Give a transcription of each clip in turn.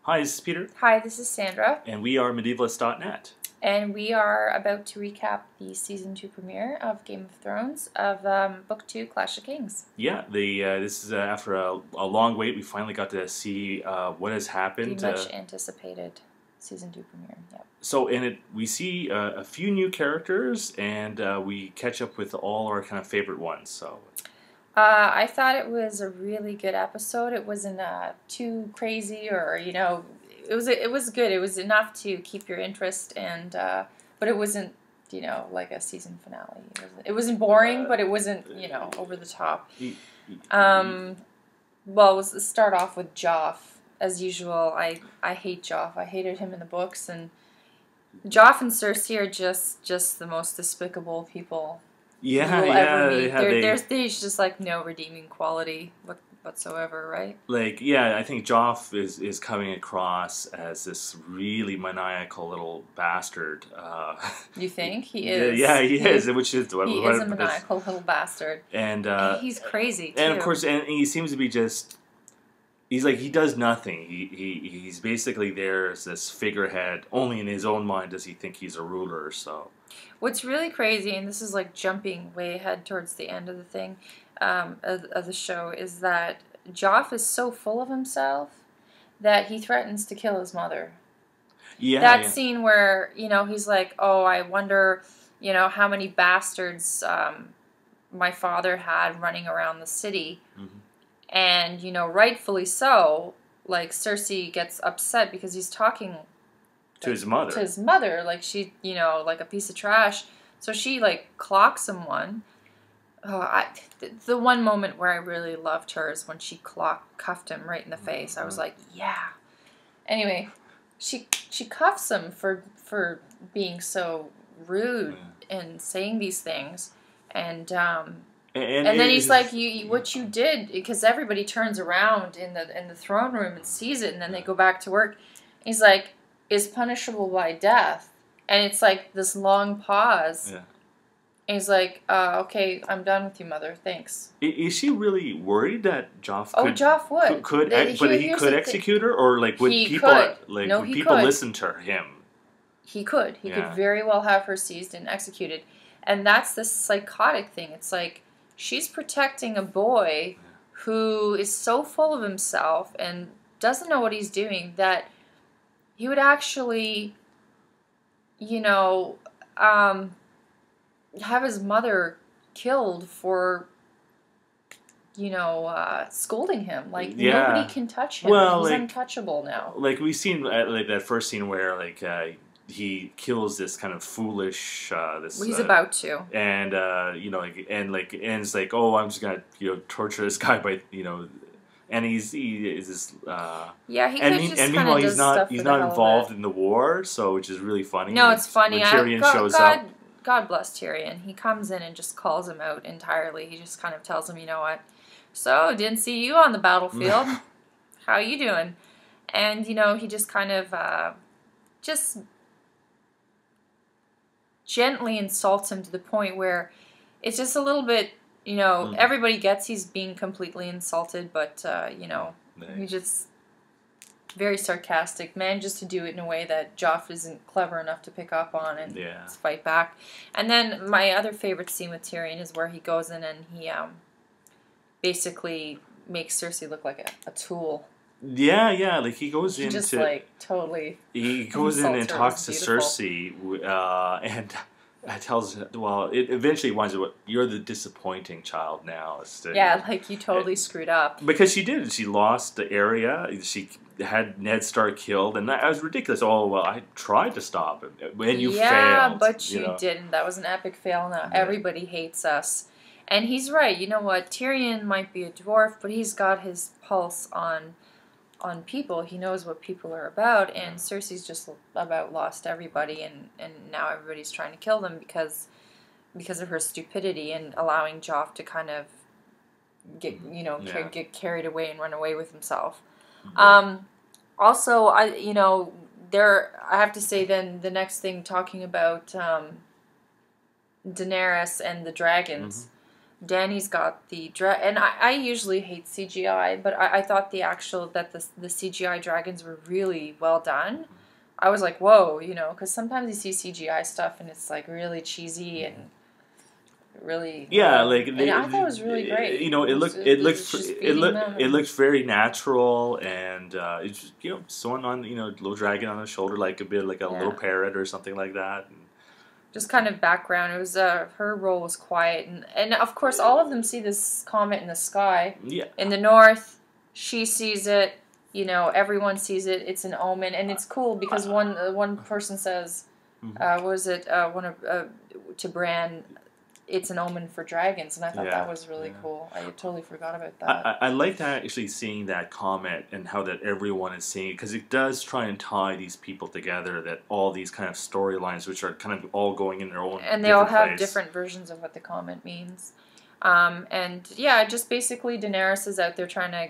Hi, this is Peter. Hi, this is Sandra. And we are medievalist.net. And we are about to recap the Season 2 premiere of Game of Thrones of Book 2, Clash of Kings. Yeah, this is after a long wait. We finally got to see what has happened. The much anticipated Season 2 premiere, yep. So in it, we see a few new characters, and we catch up with all our kind of favorite ones. So I thought it was a really good episode. It wasn't too crazy, or it was good. It was enough to keep your interest, and but it wasn't like a season finale. It wasn't boring, but it wasn't over the top. Well, let's start off with Joff. As usual, I hate Joff. I hated him in the books, and Joff and Cersei are just the most despicable people. There's just like no redeeming quality whatsoever, right? I think Joff is coming across as this really maniacal little bastard. You think he is? Yeah, he is. Which is he is a maniacal little bastard, and he's crazy too. And of course, and he seems to be just. He's like, he does nothing. He's basically there as this figurehead. Only in his own mind does he think he's a ruler. So, what's really crazy, and this is like jumping way ahead towards the end of the thing, of the show, is that Joff is so full of himself that he threatens to kill his mother. Yeah. That scene where he's like, "Oh, I wonder, how many bastards my father had running around the city." Mm-hmm. And, rightfully so, like, Cersei gets upset because he's talking to his mother. To his mother, like, she, like a piece of trash. So she, like, clocks him one. Oh, the one moment where I really loved her is when she cuffed him right in the face. I was like, yeah. Anyway, she cuffs him for being so rude and saying these things. And then he's like, what you did, because everybody turns around in the throne room and sees it, and then they go back to work. He's like, is punishable by death. And it's like this long pause. Yeah. And he's like, okay, I'm done with you, mother. Thanks. Is she really worried that Joff could... Joff would. But he could execute her? Or would people listen to him? He could. He could very well have her seized and executed. And that's the psychotic thing. It's like, she's protecting a boy who is so full of himself and doesn't know what he's doing that he would actually, have his mother killed for, scolding him. Like, nobody can touch him. He's untouchable now. Like, we've seen that first scene where, he kills this kind of foolish he's about to, and ends like, oh, I'm just gonna torture this guy by and he is this meanwhile he's not involved in the war, so which is really funny. No, it's funny. When Tyrion shows up. God bless Tyrion. He comes in and just calls him out entirely. He just kind of tells him, you know what? So, didn't see you on the battlefield. How you doing? And he just kind of just gently insults him to the point where it's just a little bit, everybody gets he's being completely insulted, but, he just very sarcastic, manages to do it in a way that Joff isn't clever enough to pick up on and fight back. And then my other favorite scene with Tyrion is where he goes in and he basically makes Cersei look like a tool. Yeah, like he goes in just totally. He goes in and talks to Cersei, and tells her, well, it eventually winds up, you're the disappointing child now. Yeah, like you totally screwed up. Because she did. She lost the area. She had Ned Stark killed, and that was ridiculous. Oh, well, I tried to stop him, and you failed. Yeah, but you didn't. That was an epic fail. Now everybody hates us. And he's right. You know what? Tyrion might be a dwarf, but he's got his pulse on people. He knows what people are about, and Cersei's just about lost everybody, and now everybody's trying to kill them because of her stupidity and allowing Joff to kind of get carried away and run away with himself. Also, I have to say then the next thing, talking about Daenerys and the dragons. Danny's got the and I usually hate CGI, but I thought the CGI dragons were really well done. I was like, whoa, because sometimes you see CGI stuff and it's like really cheesy and really and I thought it was really great. It looked very natural, and it's just, someone on little dragon on the shoulder, like a bit like a little parrot or something like that. Just kind of background. It was her role was quiet, and of course all of them see this comet in the sky. Yeah. In the north, she sees it. Everyone sees it. It's an omen, and it's cool because one person says, "What was it? To Bran, it's an omen for dragons," and I thought that was really cool. I totally forgot about that. I like that, actually, seeing that comment and how that everyone is seeing it, because it does try and tie these people together, that all these kind of storylines, which are kind of all going in their own and they all have different versions of what the comment means. Just basically Daenerys is out there trying to,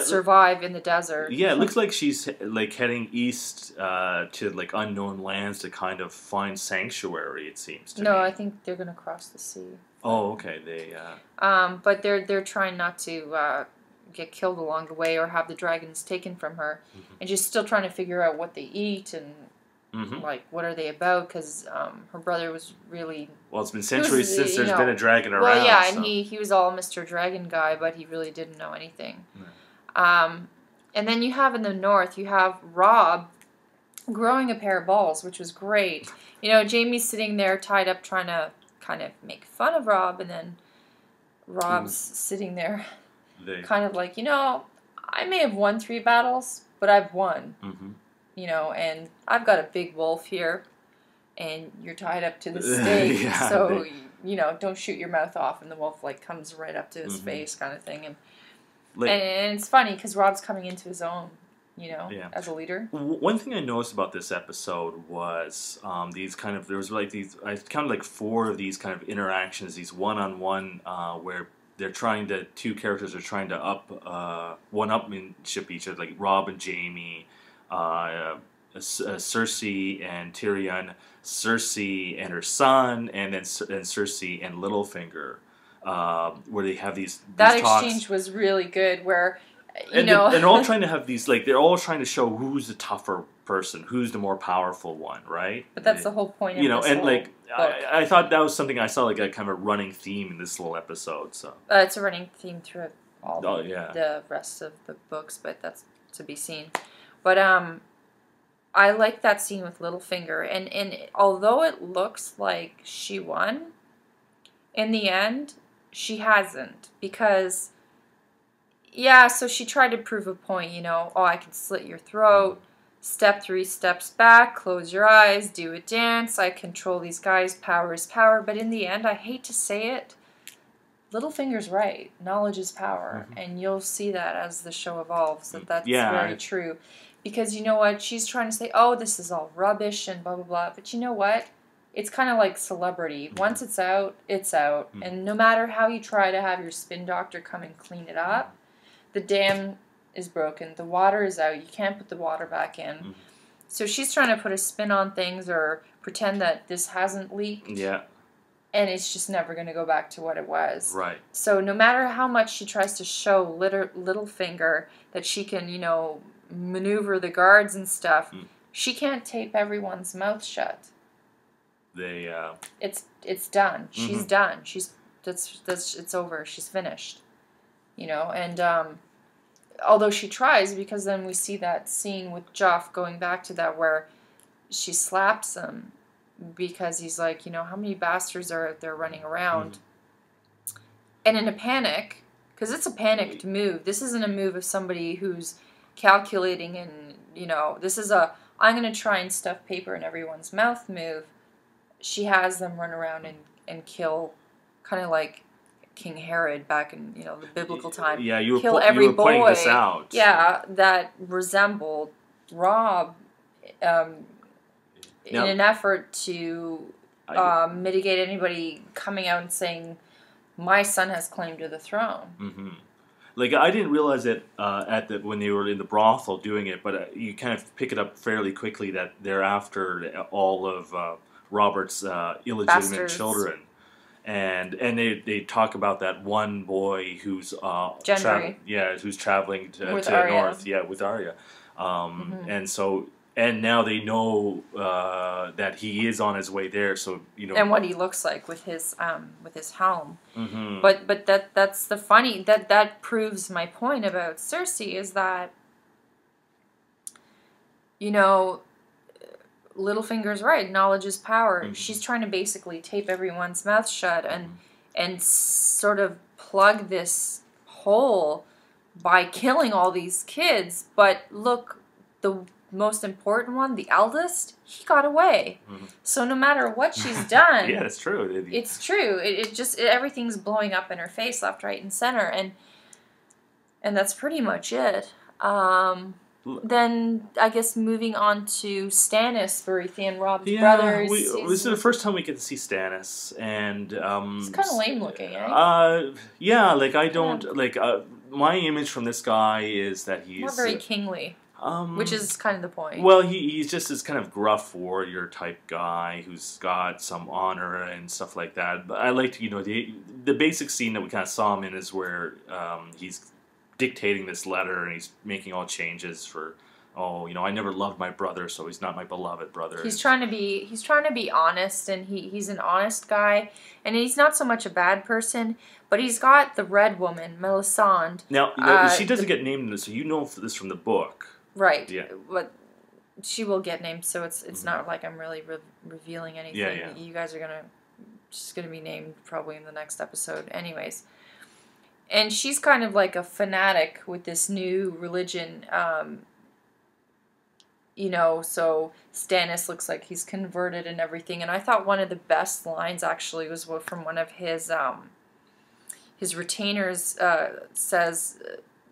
survive in the desert. Yeah, it looks like she's like heading east to like unknown lands to kind of find sanctuary. It seems to me. No, I think they're gonna cross the sea. Oh, okay. They. But they're trying not to get killed along the way or have the dragons taken from her, and she's still trying to figure out what they eat and like what are they about, because her brother was really. Well, it's been centuries since there's been a dragon around. Well, yeah, and he was all Mr. Dragon guy, but he really didn't know anything. Yeah. And then you have in the north, you have Robb growing a pair of balls, which was great. Jaime's sitting there tied up trying to kind of make fun of Robb, and then Robb's sitting there kind of like, I may have won 3 battles, but I've won. And I've got a big wolf here, and you're tied up to the stake, so, don't shoot your mouth off, and the wolf, comes right up to his face kind of thing, and it's funny because Robb's coming into his own, as a leader. One thing I noticed about this episode was there was I counted 4 of these kind of interactions, these one-on-one, where two characters are trying to one-upmanship each other, like Robb and Jaime, Cersei and Tyrion, Cersei and her son, and then Cersei and Littlefinger. Where they have these that talks. Exchange was really good. Where and they're all trying to have these they're all trying to show who's the tougher person, who's the more powerful one, right? But that's the whole point. Of this whole I thought that was something I saw a kind of a running theme in this little episode. So it's a running theme through all the rest of the books, but that's to be seen. But I like that scene with Littlefinger, and although it looks like she won, in the end. She hasn't, because, so she tried to prove a point, I can slit your throat, step 3 steps back, close your eyes, do a dance, I control these guys, power is power, but in the end, I hate to say it, Littlefinger's right, knowledge is power, and you'll see that as the show evolves, that's very true, because you know what, she's trying to say, this is all rubbish and blah, blah, blah, but you know what? It's kind of like Celebrity. Once it's out, it's out. And no matter how you try to have your spin doctor come and clean it up, the dam is broken. The water is out. You can't put the water back in. So she's trying to put a spin on things or pretend that this hasn't leaked. Yeah. And it's just never going to go back to what it was. Right. So no matter how much she tries to show Littlefinger that she can, maneuver the guards and stuff, she can't tape everyone's mouth shut. It's done. She's done. It's over. She's finished. And although she tries, because then we see that scene with Joff going back to that where she slaps him because he's like, how many bastards are out there running around? And in a panic, because it's a panicked move. This isn't a move of somebody who's calculating and, this is I'm going to try and stuff paper in everyone's mouth move. She has them run around and kill, kind of like King Herod back in the biblical time. Yeah, you were pointing this out. Yeah, that resembled Robb in an effort to mitigate anybody coming out and saying, "My son has claim to the throne." I didn't realize it when they were in the brothel doing it, but you kind of pick it up fairly quickly that they're after all of Robert's illegitimate children, And they talk about that one boy who's who's traveling to north, with Arya, and so now they know that he is on his way there. So and what he looks like with his helm. Mm-hmm. But that's the funny that proves my point about Cersei is that Littlefinger's right. Knowledge is power. Mm-hmm. She's trying to basically tape everyone's mouth shut and sort of plug this hole by killing all these kids. But look, the most important one, the eldest, he got away. Mm-hmm. So no matter what she's done, yeah, it's true. It's true. It just everything's blowing up in her face, left, right, and center, and that's pretty much it. Then I guess moving on to Stannis, Baratheon Robb's brothers. This is the first time we get to see Stannis, and he's kind of lame looking, eh? Yeah, like I don't like. My image from this guy is that he's not very kingly, which is kind of the point. Well, he's just this kind of gruff warrior type guy who's got some honor and stuff like that. But I liked, the basic scene that we kind of saw him in is where he's dictating this letter and he's making all changes for I never loved my brother, so he's not my beloved brother. He's trying to be honest, and he's an honest guy, and he's not so much a bad person, but he's got the red woman, Melisandre. Now she doesn't get named in this, so you know this from the book, right? Yeah, but she will get named, so it's not like I'm really revealing anything. Yeah. You guys are she's gonna be named probably in the next episode, anyways. And she's kind of like a fanatic with this new religion, so Stannis looks like he's converted and everything. And I thought one of the best lines actually was from one of his retainers says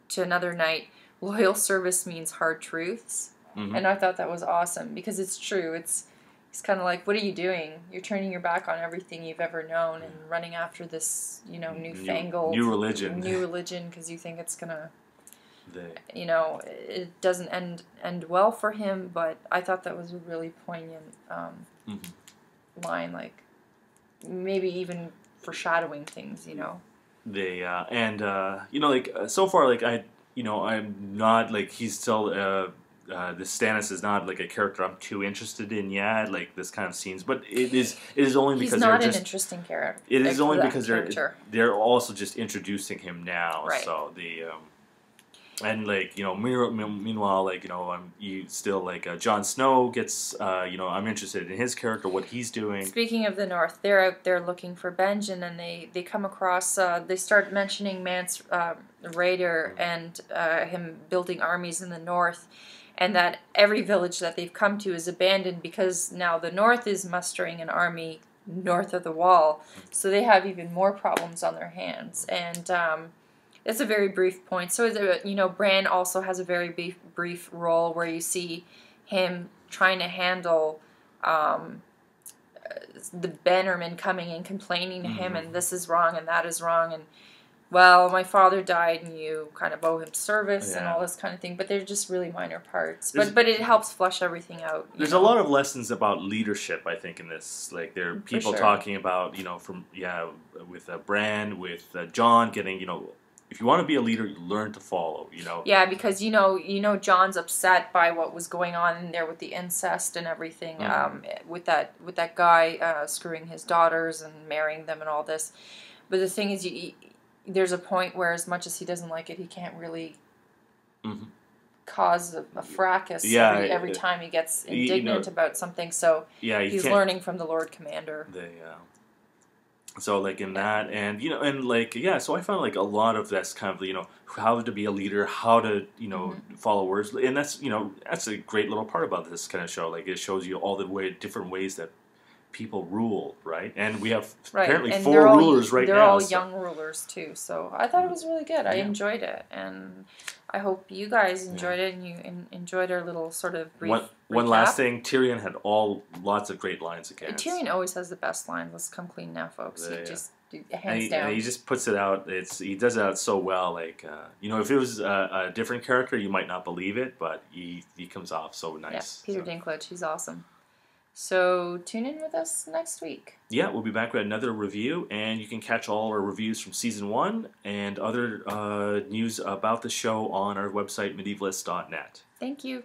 to another knight, "Loyal service means hard truths." Mm-hmm. And I thought that was awesome because it's true. He's kind of like, what are you doing? You're turning your back on everything you've ever known and running after this, newfangled new religion. New religion because you think it's gonna, it doesn't end well for him. But I thought that was a really poignant line, like maybe even foreshadowing things, They so far, like I'm not like he's still. This Stannis is not like a character I'm too interested in yet, like this kind of scenes. But it is only because he's not an interesting character. It is only because they're also just introducing him now. Right. So and like meanwhile, like you still like Jon Snow gets I'm interested in his character, what he's doing. Speaking of the North, they're out there looking for Benjen, and then they come across they start mentioning Mance Rayder and him building armies in the North. And that every village that they've come to is abandoned because now the North is mustering an army north of the Wall. So they have even more problems on their hands. And it's a very brief point. So, Bran also has a very brief role where you see him trying to handle the Bannermen coming and complaining to him, and this is wrong and that is wrong. And well, my father died and you kind of owe him service and all this kind of thing. But they're just really minor parts. But it helps flesh everything out. There's a lot of lessons about leadership, I think, in this. Like, there are people talking about, with Bran, with Jon getting, if you want to be a leader, you learn to follow, Yeah, because, Jon's upset by what was going on in there with the incest and everything, with that guy screwing his daughters and marrying them and all this. But the thing is, there's a point where as much as he doesn't like it, he can't really cause a fracas every time he gets indignant about something. So he's learning from the Lord Commander. So like in that, and so I found like a lot of that's kind of how to be a leader, how to follow words, and that's that's a great little part about this kind of show. Like it shows you all the different ways that people rule, right? And we have apparently and 4 rulers right now. They're all young rulers too, so I thought it was really good. I enjoyed it, and I hope you guys enjoyed it, and you enjoyed our little sort of brief One last thing, Tyrion had lots of great lines again. Tyrion always has the best lines. Let's come clean now, folks. He just hands down. And he just puts it out. He does it out so well. Like if it was a different character, you might not believe it, but he comes off so nice. Yeah, Peter Dinklage, he's awesome. So tune in with us next week. Yeah, we'll be back with another review, and you can catch all our reviews from Season 1 and other news about the show on our website, medievalist.net. Thank you.